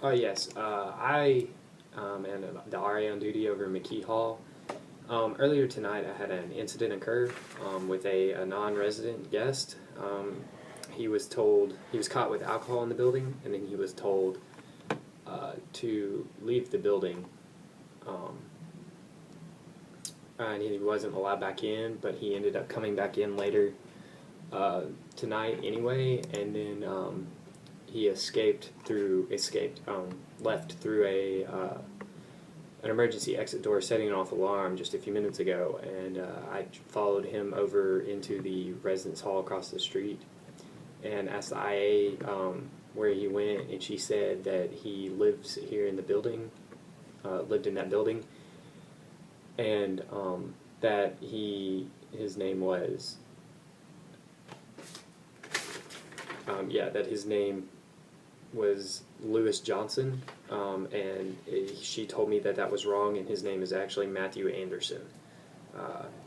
Oh yes, I am the RA on duty over in McKee Hall. Earlier tonight, I had an incident occur with a non-resident guest. He was caught with alcohol in the building, and then he was told to leave the building. Um, and he wasn't allowed back in, but he ended up coming back in later tonight anyway, and then he left through an emergency exit door, setting off alarm just a few minutes ago, and I followed him over into the residence hall across the street and asked the IA where he went, and she said that he lives here in the building, lived in that building, and that his name was that his name was Lewis Johnson, and she told me that was wrong, and his name is actually Matthew Anderson.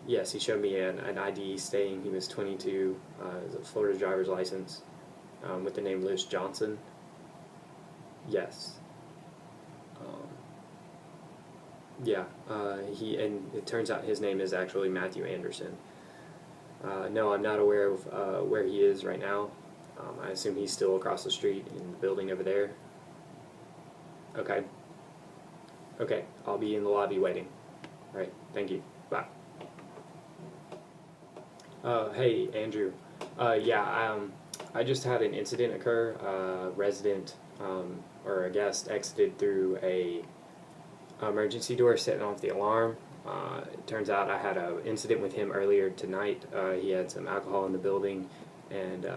Yes, he showed me an ID stating he was 22, a Florida driver's license, with the name Lewis Johnson. Yes. And it turns out his name is actually Matthew Anderson. No, I'm not aware of where he is right now. I assume he's still across the street in the building over there. Okay. Okay, I'll be in the lobby waiting. All right, thank you. Bye. Hey, Andrew. I just had an incident occur. A resident or a guest exited through a emergency door, setting off the alarm. It turns out I had an incident with him earlier tonight. He had some alcohol in the building, and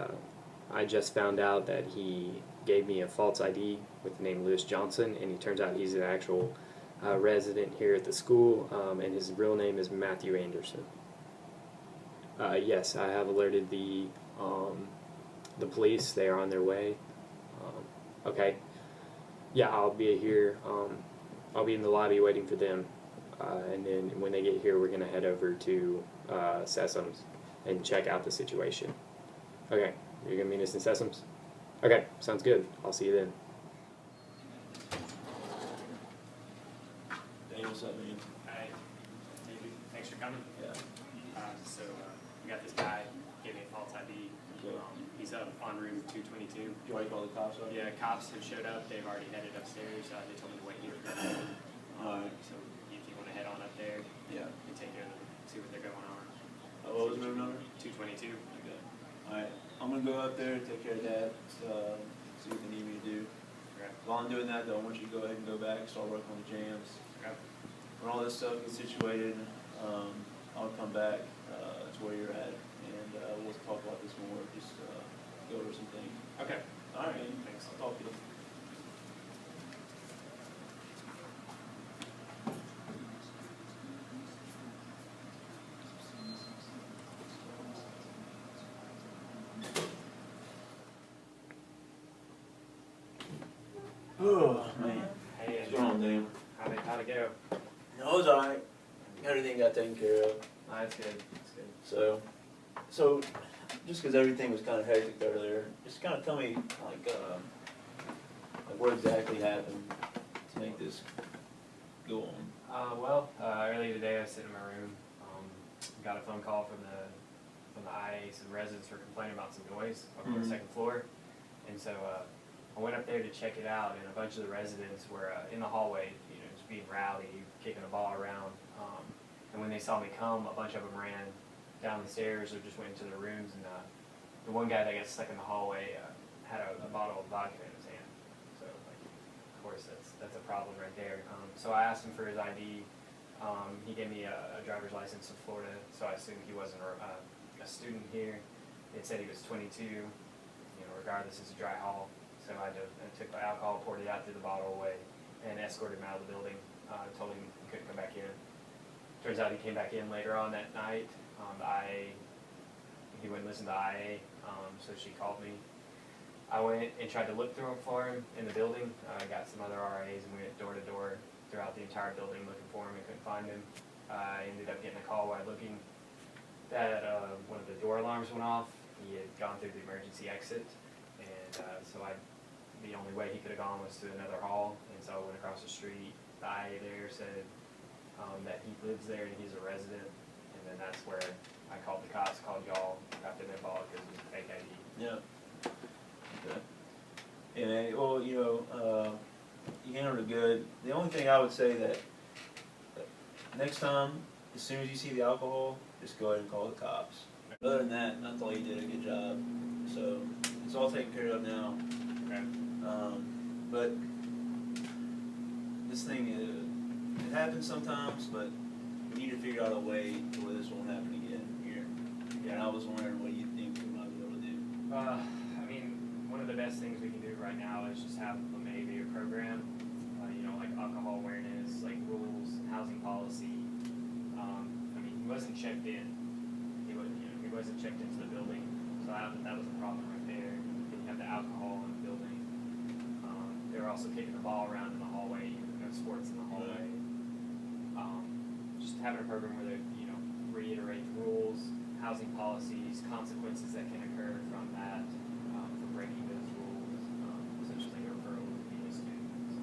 I just found out that he gave me a false ID with the name Lewis Johnson, and it turns out he's an actual resident here at the school, and his real name is Matthew Anderson. Yes, I have alerted the police. They are on their way. Okay. Yeah, I'll be here. I'll be in the lobby waiting for them, and then when they get here, we're going to head over to Sessoms and check out the situation. Okay, you're going to meet us in Sessoms? Okay, sounds good. I'll see you then. Hey, what's up, man? Hi, David. Thanks for coming. Yeah. We got this guy, gave me a false ID. Okay. He's up on room 222. You already called the cops already? Yeah, cops have showed up. They've already headed upstairs. They told me to wait here. Alright. So if you want to head on up there, Yeah. you take care of them, see what they're going on. What was the room number? 222. Okay. Alright, I'm gonna go up there, take care of that, see what they need me to do. Okay. While I'm doing that though, I want you to go ahead and go back, start working on the jams. Okay. When all this stuff gets situated, I'll come back to where you're at, and we'll talk about this more, just go over some things. Okay. Alright, man. Thanks. I'll talk to you. Oh, man. Hey, What's going on, Dan? how'd it go? No, it was alright. Everything got taken care of. Oh, that's good. That's good. So just because everything was kind of hectic earlier, just kind of tell me, like what exactly happened to make this go on. Earlier today I was sitting in my room, got a phone call from the IA. Some residents were complaining about some noise up on the second floor, and so I went up there to check it out, and a bunch of the residents were in the hallway, just being rowdy, kicking the ball around, and when they saw me come, a bunch of them ran down the stairs or just went into their rooms, and the one guy that got stuck in the hallway had a bottle of vodka in his hand. So, of course, that's a problem right there. So I asked him for his ID. He gave me a driver's license in Florida, so I assumed he wasn't a student here. It said he was 22. Regardless, it's a dry hall. So I took the alcohol, poured it out, threw the bottle away, and escorted him out of the building. Told him he couldn't come back in. Turns out he came back in later on that night. He went and listened to IA, so she called me. I went and tried to look through for him in the building. I got some other RAs, and we went door to door throughout the entire building looking for him and couldn't find him. I ended up getting a call while looking that one of the door alarms went off. He had gone through the emergency exit, and so I the only way he could have gone was to another hall, and so I went across the street. The IA there said that he lives there and he's a resident, and then that's where I called the cops, called y'all, got them involved because it was a fake ID. Yeah. Okay. Yeah, well, you know, you handled it good. The only thing I would say that next time, as soon as you see the alcohol, just go ahead and call the cops. Other than that, I thought you did a good job. So it's all taken care of now. Okay. But this thing, it happens sometimes, but we need to figure out a way where this won't happen again here. Yeah. And I was wondering what you think we might be able to do. I mean, one of the best things we can do right now is just have maybe a program, you know, like alcohol awareness, like rules, housing policy. I mean, he wasn't checked in. He wasn't checked into the building, so that was a problem right there. Didn't have the alcohol in the building. They were also kicking the ball around in the hallway, sports in the hallway. Just having a program where they, you know, reiterate the rules, housing policies, consequences that can occur from that, for breaking those rules, essentially a referral would be to students.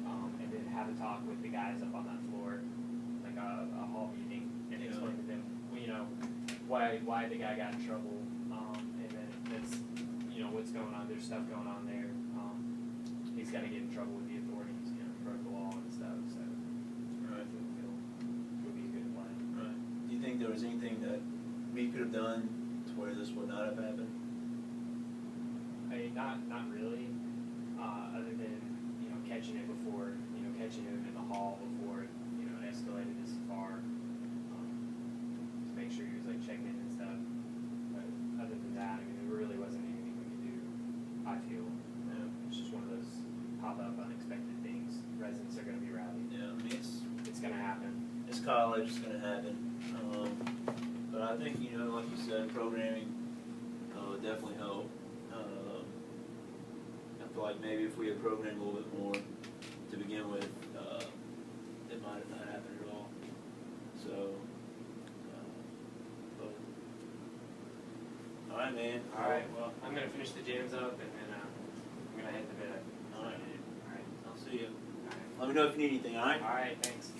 And then have a talk with the guys up on that floor, like a hall meeting, and explain to them, you know, why the guy got in trouble, and then that's, you know, what's going on. There's stuff going on there. He's got to get in trouble with the authorities. You know, he broke the law and stuff. So, right, it'll be a good plan. Right. Do you think there was anything that we could have done to where this would not have happened? I mean, not really. Other than, you know, catching it before, you know, catching him in the hall before, you know, it escalated this far. To make sure he was like checking in and stuff. But other than that, I mean, there really wasn't anything we could do. I feel. It's just one of those pop-up unexpected things. Residents are going to be rowdy. Yeah, I mean, It's going to happen. it's college, it's going to happen. But I think, you know, like you said, programming would definitely help. I feel like maybe if we had programmed a little bit more to begin with, it might have not happened at all. So, but, all right, man. All right, well, I'm going to finish the jams up, and then I'm going to head to bed. All right. All right. I'll see you. All right. Let me know if you need anything, all right? All right, thanks.